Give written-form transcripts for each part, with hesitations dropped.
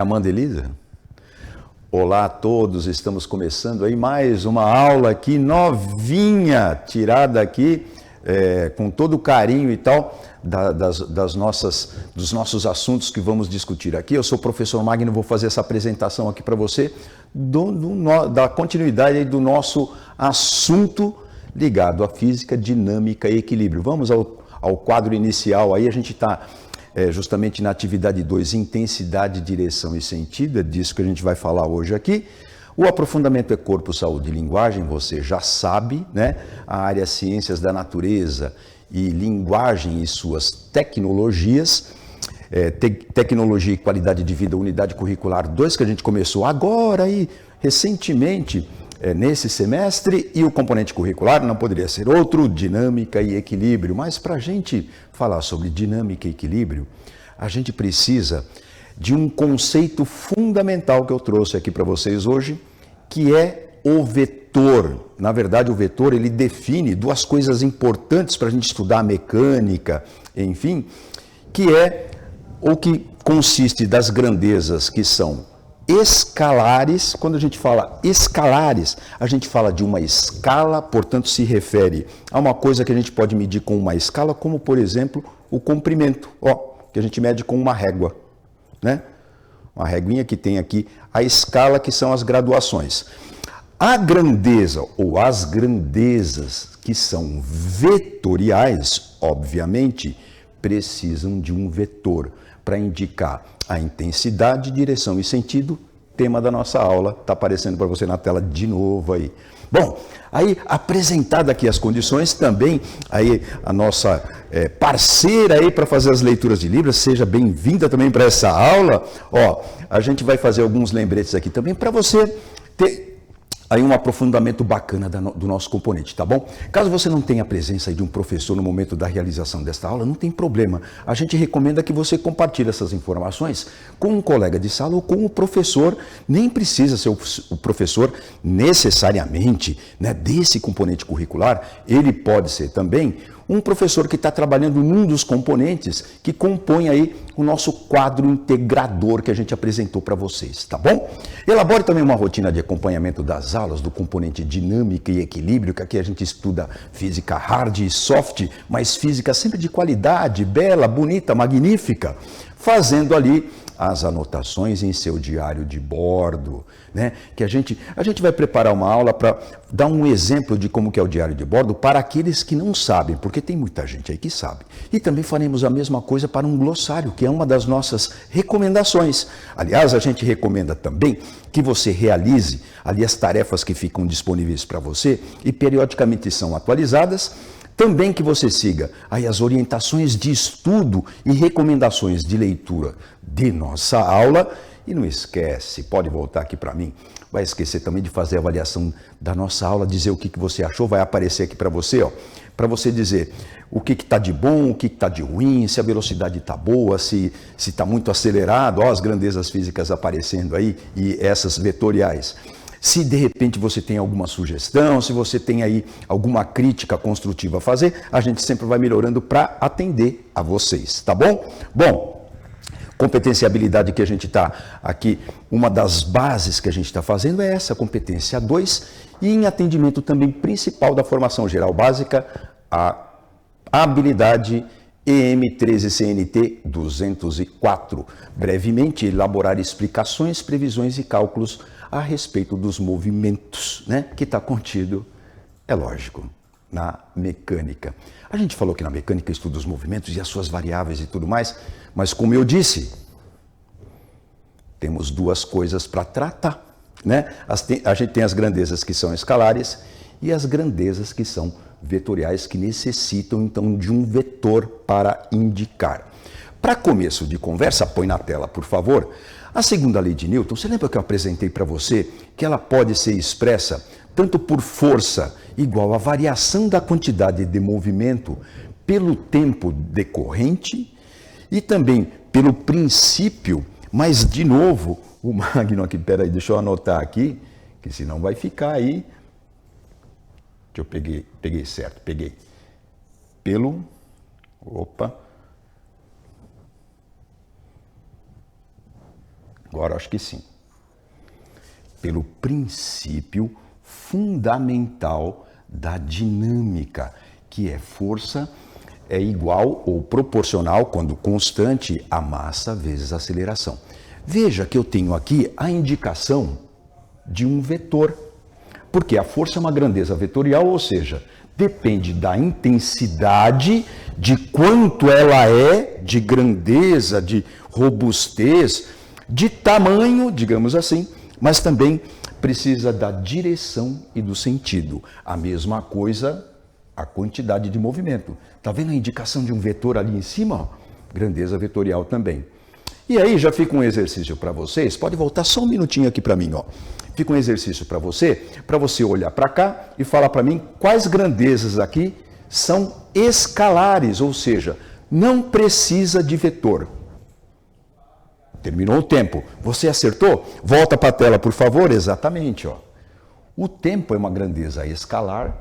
Amanda Elisa? Olá a todos, estamos começando aí mais uma aula aqui novinha, tirada aqui com todo o carinho e tal dos nossos assuntos que vamos discutir aqui. Eu sou o professor Magno, vou fazer essa apresentação aqui para você da continuidade aí do nosso assunto ligado à física, dinâmica e equilíbrio. Vamos ao quadro inicial aí, a gente está justamente na atividade 2, intensidade, direção e sentido, é disso que a gente vai falar hoje aqui. O aprofundamento é corpo, saúde e linguagem, você já sabe, né? A área ciências da natureza e linguagem e suas tecnologias, tecnologia e qualidade de vida, unidade curricular 2, que a gente começou agora aí, recentemente, nesse semestre, e o componente curricular não poderia ser outro, dinâmica e equilíbrio. Mas para a gente falar sobre dinâmica e equilíbrio, a gente precisa de um conceito fundamental que eu trouxe aqui para vocês hoje, que é o vetor. Na verdade, o vetor ele define duas coisas importantes para a gente estudar a mecânica, enfim, que é o que consiste das grandezas que são escalares. Quando a gente fala escalares, a gente fala de uma escala, portanto se refere a uma coisa que a gente pode medir com uma escala, como por exemplo o comprimento, que a gente mede com uma régua, né? Uma reguinha que tem aqui a escala, que são as graduações. A grandeza ou as grandezas que são vetoriais, obviamente, precisam de um vetor para indicar a intensidade, direção e sentido. Tema da nossa aula, está aparecendo para você na tela de novo aí. Bom, aí apresentadas aqui as condições, também aí a nossa parceira aí para fazer as leituras de Libras, seja bem-vinda também para essa aula. A gente vai fazer alguns lembretes aqui também para você ter aí um aprofundamento bacana do nosso componente, tá bom? Caso você não tenha a presença aí de um professor no momento da realização desta aula, não tem problema. A gente recomenda que você compartilhe essas informações com um colega de sala ou com o professor. Nem precisa ser o professor necessariamente, né, desse componente curricular. Ele pode ser também um professor que está trabalhando num dos componentes que compõe aí o nosso quadro integrador que a gente apresentou para vocês, tá bom? Elabore também uma rotina de acompanhamento das aulas do componente dinâmica e equilíbrio, que aqui a gente estuda física hard e soft, mas física sempre de qualidade, bela, bonita, magnífica, fazendo ali as anotações em seu diário de bordo, né? Que a gente vai preparar uma aula para dar um exemplo de como que é o diário de bordo para aqueles que não sabem, porque tem muita gente aí que sabe. E também faremos a mesma coisa para um glossário, que é uma das nossas recomendações. Aliás, a gente recomenda também que você realize ali as tarefas que ficam disponíveis para você e periodicamente são atualizadas. Também que você siga aí as orientações de estudo e recomendações de leitura de nossa aula. E não esquece, pode voltar aqui para mim, vai esquecer também de fazer a avaliação da nossa aula, dizer o que você achou, vai aparecer aqui para você, para você dizer o que está de bom, o que está de ruim, se a velocidade está boa, se está muito acelerado, as grandezas físicas aparecendo aí e essas vetoriais. Se de repente você tem alguma sugestão, se você tem aí alguma crítica construtiva a fazer, a gente sempre vai melhorando para atender a vocês, tá bom? Bom, competência e habilidade que a gente está aqui, uma das bases que a gente está fazendo é essa, competência 2, e em atendimento também principal da formação geral básica, a habilidade EM13CNT 204. Brevemente, elaborar explicações, previsões e cálculos a respeito dos movimentos, né, que está contido, é lógico, na mecânica. A gente falou que na mecânica estuda os movimentos e as suas variáveis e tudo mais, mas como eu disse, temos duas coisas para tratar, né? A gente tem as grandezas que são escalares e as grandezas que são vetoriais, que necessitam então de um vetor para indicar. Para começo de conversa, põe na tela, por favor, a segunda lei de Newton. Você lembra que eu apresentei para você que ela pode ser expressa tanto por força igual à variação da quantidade de movimento pelo tempo decorrente e também pelo princípio, mas de novo, o Magno aqui, peraí, deixa eu anotar aqui, que senão vai ficar aí. Eu peguei certo, peguei pelo, Agora acho que sim. Pelo princípio fundamental da dinâmica, que é força é igual ou proporcional, quando constante, a massa vezes a aceleração. Veja que eu tenho aqui a indicação de um vetor, porque a força é uma grandeza vetorial, ou seja, depende da intensidade, de quanto ela é, de grandeza, de robustez, de tamanho, digamos assim, mas também precisa da direção e do sentido. A mesma coisa, a quantidade de movimento. Está vendo a indicação de um vetor ali em cima? Grandeza vetorial também. E aí já fica um exercício para vocês, pode voltar só um minutinho aqui para mim, ó. Fica um exercício para você olhar para cá e falar para mim quais grandezas aqui são escalares, ou seja, não precisa de vetor. Terminou o tempo. Você acertou? Volta para a tela, por favor. Exatamente, ó. O tempo é uma grandeza escalar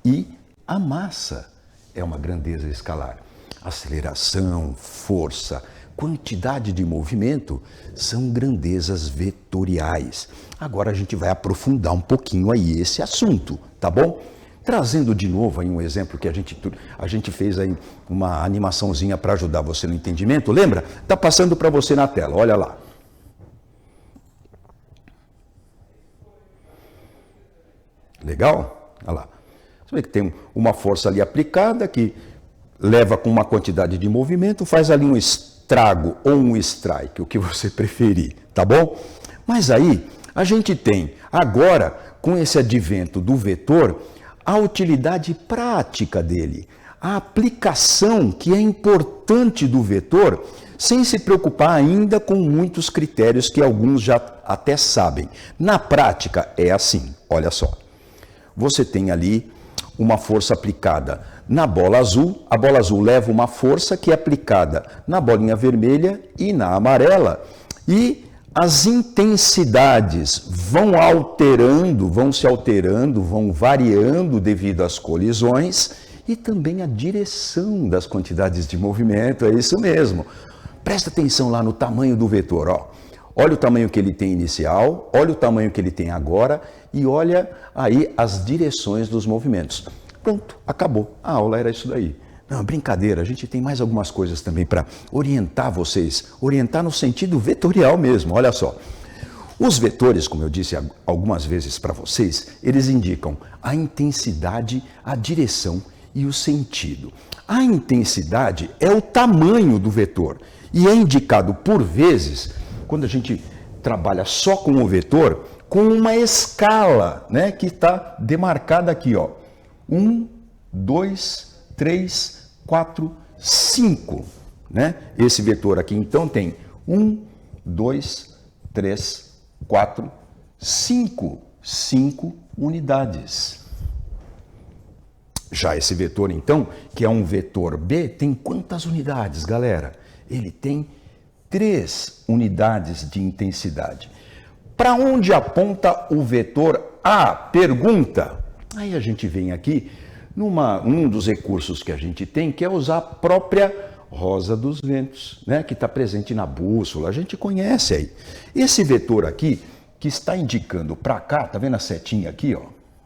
e a massa é uma grandeza escalar. Aceleração, força, quantidade de movimento são grandezas vetoriais. Agora a gente vai aprofundar um pouquinho aí esse assunto, tá bom? Trazendo de novo aí um exemplo que a gente fez aí uma animaçãozinha para ajudar você no entendimento, lembra? Tá passando para você na tela, olha lá. Legal? Olha lá. Você vê que tem uma força ali aplicada que leva com uma quantidade de movimento, faz ali um estrago ou um strike, o que você preferir, tá bom? Mas aí a gente tem agora, com esse advento do vetor, a utilidade prática dele, a aplicação que é importante do vetor, sem se preocupar ainda com muitos critérios que alguns já até sabem. Na prática é assim, olha só. Você tem ali uma força aplicada na bola azul, a bola azul leva uma força que é aplicada na bolinha vermelha e na amarela, e as intensidades vão se alterando, vão variando devido às colisões e também a direção das quantidades de movimento, é isso mesmo. Presta atenção lá no tamanho do vetor, ó. Olha o tamanho que ele tem inicial, olha o tamanho que ele tem agora e olha aí as direções dos movimentos. Pronto, acabou. A aula era isso daí. Não, brincadeira, a gente tem mais algumas coisas também para orientar vocês, orientar no sentido vetorial mesmo, olha só. Os vetores, como eu disse algumas vezes para vocês, eles indicam a intensidade, a direção e o sentido. A intensidade é o tamanho do vetor e é indicado por vezes, quando a gente trabalha só com o vetor, com uma escala, né, que está demarcada aqui, ó. 1, 2, 3, 4, 5, né? Esse vetor aqui, então, tem 1, 2, 3, 4, 5 unidades. Já esse vetor, então, que é um vetor B, tem quantas unidades, galera? Ele tem 3 unidades de intensidade. Para onde aponta o vetor A? Pergunta. Aí a gente vem aqui num dos recursos que a gente tem, que é usar a própria rosa dos ventos, né, que está presente na bússola, a gente conhece aí. Esse vetor aqui, que está indicando para cá, tá vendo a setinha aqui,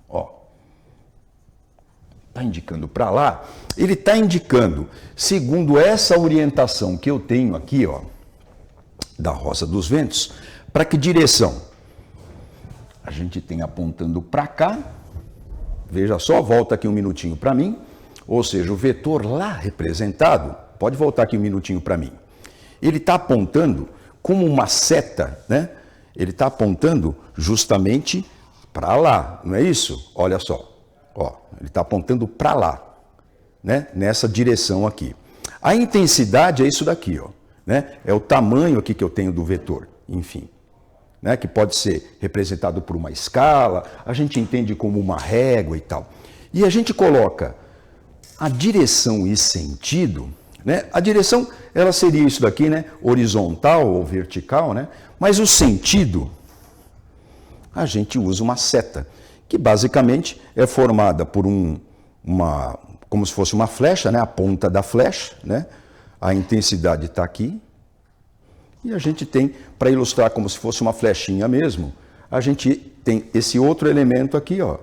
ó? Está indicando para lá, ele está indicando, segundo essa orientação que eu tenho aqui, ó, da rosa dos ventos, para que direção? A gente tem apontando para cá. Veja só, volta aqui um minutinho para mim, ou seja, o vetor lá representado, pode voltar aqui um minutinho para mim, ele está apontando como uma seta, né? Ele está apontando justamente para lá, não é isso? Olha só, ó, ele está apontando para lá, né? Nessa direção aqui. A intensidade é isso daqui, ó, né? É o tamanho aqui que eu tenho do vetor, enfim. Né, que pode ser representado por uma escala, a gente entende como uma régua e tal. E a gente coloca a direção e sentido, né? A direção, ela seria isso daqui, né? Horizontal ou vertical, né? Mas o sentido, a gente usa uma seta, que basicamente é formada por como se fosse uma flecha, né? A ponta da flecha, né? A intensidade está aqui, E a gente tem, para ilustrar como se fosse uma flechinha mesmo, a gente tem esse outro elemento aqui, ó,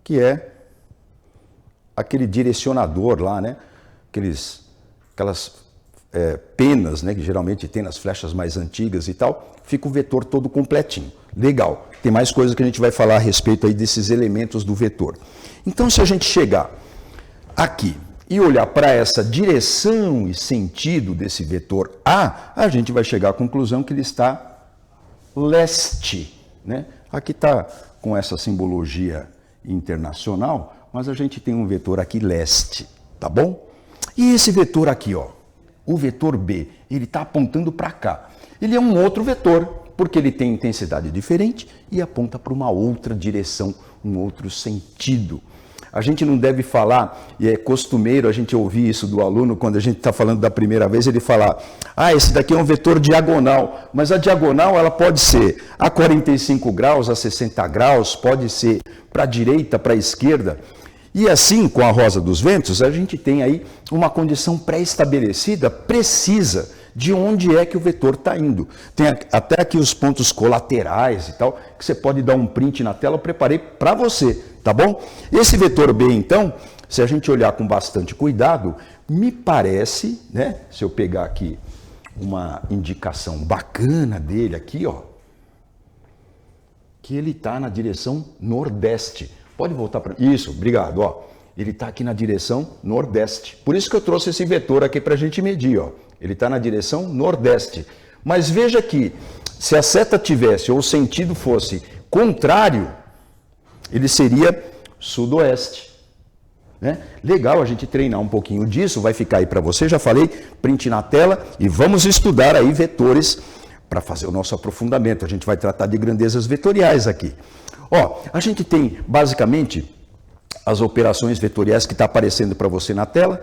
que é aquele direcionador lá, né? Aquelas penas, né, que geralmente tem nas flechas mais antigas e tal, fica o vetor todo completinho. Legal. Tem mais coisas que a gente vai falar a respeito aí desses elementos do vetor. Então, se a gente chegar aqui e olhar para essa direção e sentido desse vetor A, a gente vai chegar à conclusão que ele está leste, né? Aqui está com essa simbologia internacional, mas a gente tem um vetor aqui leste, tá bom? E esse vetor aqui, ó, o vetor B, ele está apontando para cá. Ele é um outro vetor, porque ele tem intensidade diferente e aponta para uma outra direção, um outro sentido. A gente não deve falar, e é costumeiro a gente ouvir isso do aluno, quando a gente está falando da primeira vez, ele falar, esse daqui é um vetor diagonal, mas a diagonal ela pode ser a 45 graus, a 60 graus, pode ser para a direita, para a esquerda. E assim, com a rosa dos ventos, a gente tem aí uma condição pré-estabelecida, precisa, de onde é que o vetor está indo. Tem até aqui os pontos colaterais e tal, que você pode dar um print na tela, eu preparei para você, tá bom? Esse vetor B, então, se a gente olhar com bastante cuidado, me parece, né, se eu pegar aqui uma indicação bacana dele aqui, ó, que ele está na direção nordeste. Pode voltar para... Isso, obrigado, ó. Ele está aqui na direção nordeste. Por isso que eu trouxe esse vetor aqui para a gente medir, ó. Ele está na direção nordeste. Mas veja que, se a seta tivesse, ou o sentido fosse contrário, ele seria sudoeste. Né? Legal a gente treinar um pouquinho disso, vai ficar aí para você, já falei, print na tela, e vamos estudar aí vetores para fazer o nosso aprofundamento. A gente vai tratar de grandezas vetoriais aqui. Ó, a gente tem, basicamente, as operações vetoriais que está aparecendo para você na tela,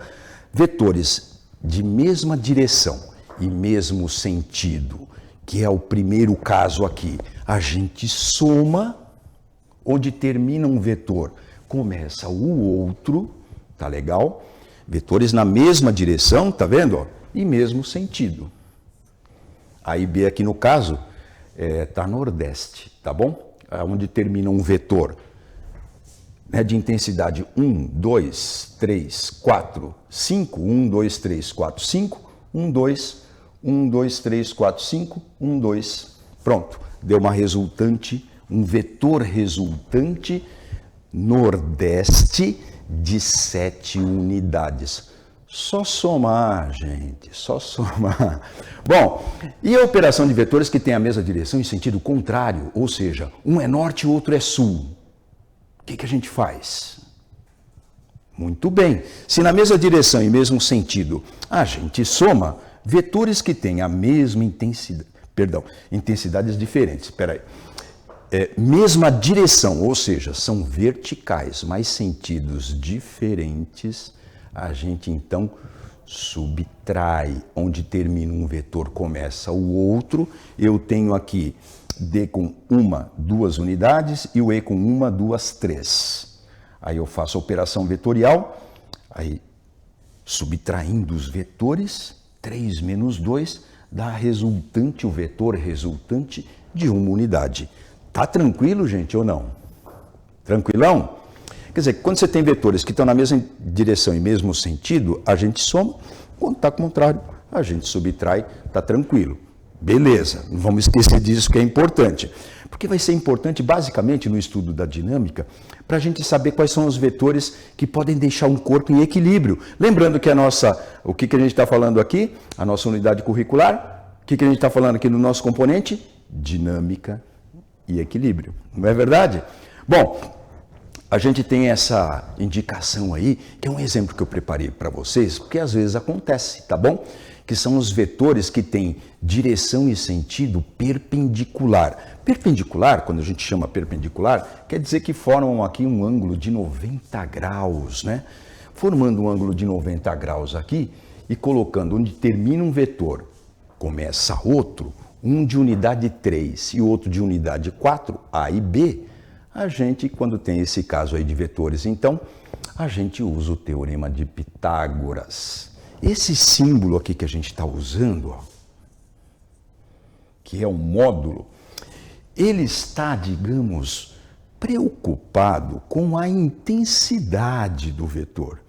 vetores de mesma direção e mesmo sentido, que é o primeiro caso aqui. A gente soma, onde termina um vetor, começa o outro, tá legal? Vetores na mesma direção, tá vendo? Ó? E mesmo sentido. A e B aqui no caso, tá nordeste, tá bom? Onde termina um vetor, né, de intensidade 1, 2, 3, 4, 5, 1, 2, 3, 4, 5, 1, 2, 1, 2, 3, 4, 5, 1, 2. Pronto, deu uma resultante, um vetor resultante nordeste de 7 unidades. Só somar, gente, só somar. Bom, e a operação de vetores que tem a mesma direção em sentido contrário, ou seja, um é norte e o outro é sul. O que a gente faz? Muito bem. Se na mesma direção e mesmo sentido a gente soma vetores que têm a mesma intensidade, intensidades diferentes, espera aí. Mesma direção, ou seja, são verticais, mas sentidos diferentes, a gente então subtrai. Onde termina um vetor, começa o outro. Eu tenho aqui D com 1, 2 unidades e o E com 1, 2, 3. Aí eu faço a operação vetorial, aí subtraindo os vetores, 3 menos 2, dá resultante, o vetor resultante de 1 unidade. Tá tranquilo, gente, ou não? Tranquilão? Quer dizer, quando você tem vetores que estão na mesma direção e mesmo sentido, a gente soma. Quando está contrário, a gente subtrai, tá tranquilo. Beleza, não vamos esquecer disso que é importante. Porque vai ser importante, basicamente, no estudo da dinâmica, para a gente saber quais são os vetores que podem deixar um corpo em equilíbrio. Lembrando que o que a gente está falando aqui? A nossa unidade curricular. O que a gente está falando aqui no nosso componente? Dinâmica e equilíbrio. Não é verdade? Bom, a gente tem essa indicação aí, que é um exemplo que eu preparei para vocês, porque às vezes acontece, tá bom? Que são os vetores que têm direção e sentido perpendicular. Perpendicular, quando a gente chama perpendicular, quer dizer que formam aqui um ângulo de 90 graus, né? Formando um ângulo de 90 graus aqui e colocando onde termina um vetor, começa outro, um de unidade 3 e outro de unidade 4, A e B, a gente, quando tem esse caso aí de vetores, então, a gente usa o teorema de Pitágoras. Esse símbolo aqui que a gente está usando, ó, que é um módulo, ele está, digamos, preocupado com a intensidade do vetor.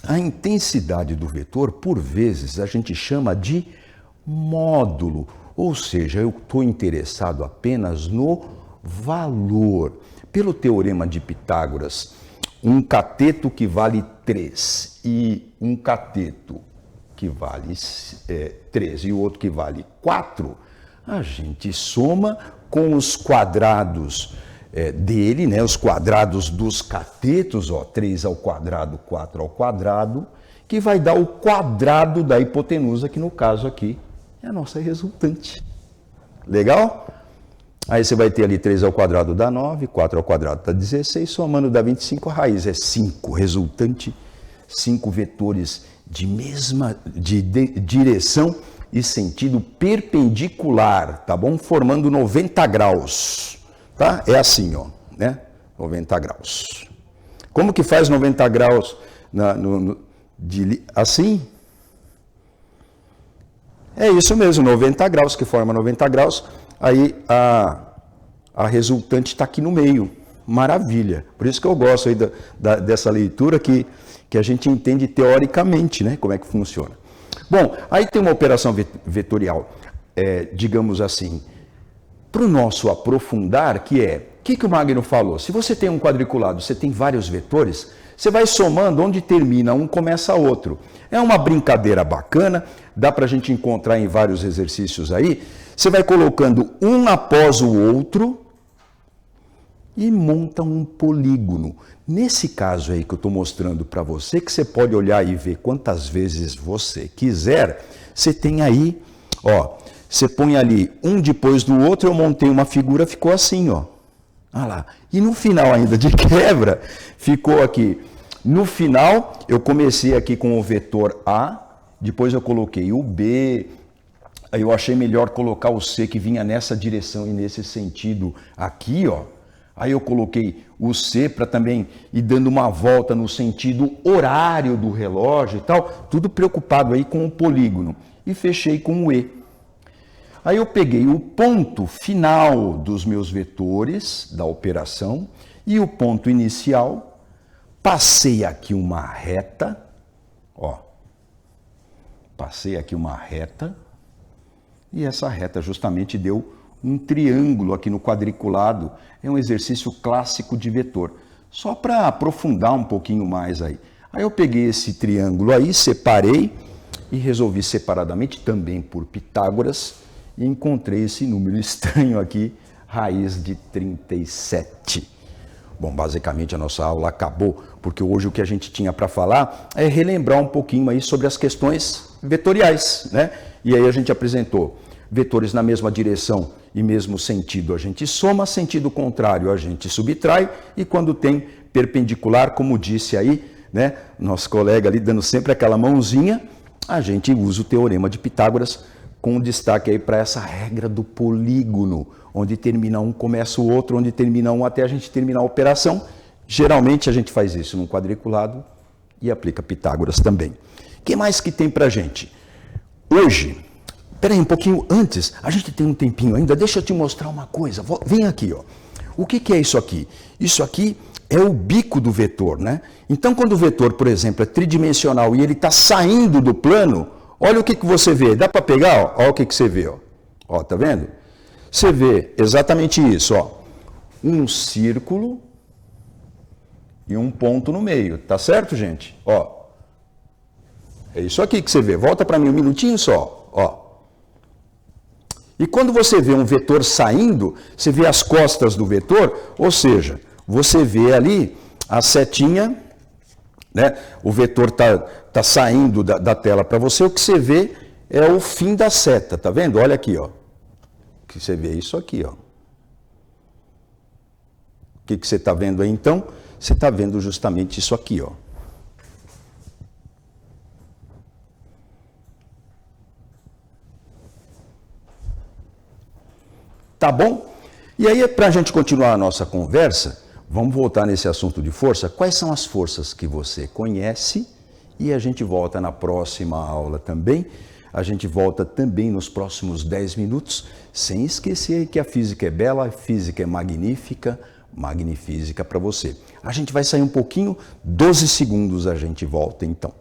A intensidade do vetor, por vezes, a gente chama de módulo, ou seja, eu estou interessado apenas no valor. Pelo teorema de Pitágoras, um cateto que vale 3 e um cateto que vale 3 e o outro que vale 4, a gente soma com os quadrados dele, né, os quadrados dos catetos, 3 ao quadrado, 4 ao quadrado, que vai dar o quadrado da hipotenusa, que no caso aqui é a nossa resultante. Legal? Aí você vai ter ali 3 ao quadrado dá 9, 4 ao quadrado dá 16, somando dá 25, a raiz é 5, resultante 5 vetores de direção e sentido perpendicular, tá bom? Formando 90 graus, tá? É assim, ó, né? 90 graus. Como que faz 90 graus assim? É isso mesmo, 90 graus, que forma 90 graus, aí a resultante está aqui no meio. Maravilha. Por isso que eu gosto aí dessa leitura que a gente entende teoricamente, né, como é que funciona. Bom, aí tem uma operação vetorial, digamos assim, para o nosso aprofundar, que é, o que o Magno falou? Se você tem um quadriculado, você tem vários vetores, você vai somando, onde termina um, começa outro. É uma brincadeira bacana, dá para a gente encontrar em vários exercícios aí. Você vai colocando um após o outro e monta um polígono. Nesse caso aí que eu estou mostrando para você, que você pode olhar e ver quantas vezes você quiser, você tem aí, ó, você põe ali um depois do outro, eu montei uma figura, ficou assim, ó. Olha lá. E no final ainda de quebra, ficou aqui. No final, eu comecei aqui com o vetor A, depois eu coloquei o B, aí eu achei melhor colocar o C que vinha nessa direção e nesse sentido aqui, ó. Aí eu coloquei o C para também ir dando uma volta no sentido horário do relógio e tal, tudo preocupado aí com o polígono. E fechei com o E. Aí eu peguei o ponto final dos meus vetores da operação e o ponto inicial, passei aqui uma reta, ó. Passei aqui uma reta e essa reta justamente deu um triângulo aqui no quadriculado. É um exercício clássico de vetor. Só para aprofundar um pouquinho mais aí. Aí eu peguei esse triângulo aí, separei e resolvi separadamente também por Pitágoras e encontrei esse número estranho aqui, raiz de 37. Bom, basicamente a nossa aula acabou, porque hoje o que a gente tinha para falar é relembrar um pouquinho aí sobre as questões vetoriais, né? E aí a gente apresentou vetores na mesma direção e mesmo sentido, a gente soma, sentido contrário, a gente subtrai, e quando tem perpendicular, como disse aí, né, nosso colega ali dando sempre aquela mãozinha, a gente usa o teorema de Pitágoras, com destaque aí para essa regra do polígono, onde termina um, começa o outro, onde termina um, até a gente terminar a operação. Geralmente a gente faz isso num quadriculado e aplica Pitágoras também. O que mais que tem para a gente? Hoje, peraí, um pouquinho antes, a gente tem um tempinho ainda, deixa eu te mostrar uma coisa. Vem aqui, ó. O que é isso aqui? Isso aqui é o bico do vetor, né? Então, quando o vetor, por exemplo, é tridimensional e ele está saindo do plano, olha o que você vê. Dá para pegar? Ó? Olha o que você vê. Ó, tá vendo? Você vê exatamente isso, ó. Um círculo e um ponto no meio. Tá certo, gente? Ó. É isso aqui que você vê. Volta para mim um minutinho só. Ó. E quando você vê um vetor saindo, você vê as costas do vetor, ou seja, você vê ali a setinha, né? O vetor tá saindo da tela para você, o que você vê é o fim da seta, tá vendo? Olha aqui, ó. Que você vê isso aqui, ó. O que você está vendo aí, então? Você está vendo justamente isso aqui, ó. Tá bom? E aí, para a gente continuar a nossa conversa, vamos voltar nesse assunto de força. Quais são as forças que você conhece? E a gente volta na próxima aula também, A gente volta também nos próximos 10 minutos, sem esquecer que a física é bela, a física é magnífica, Magnifísica para você. A gente vai sair um pouquinho, 12 segundos a gente volta então.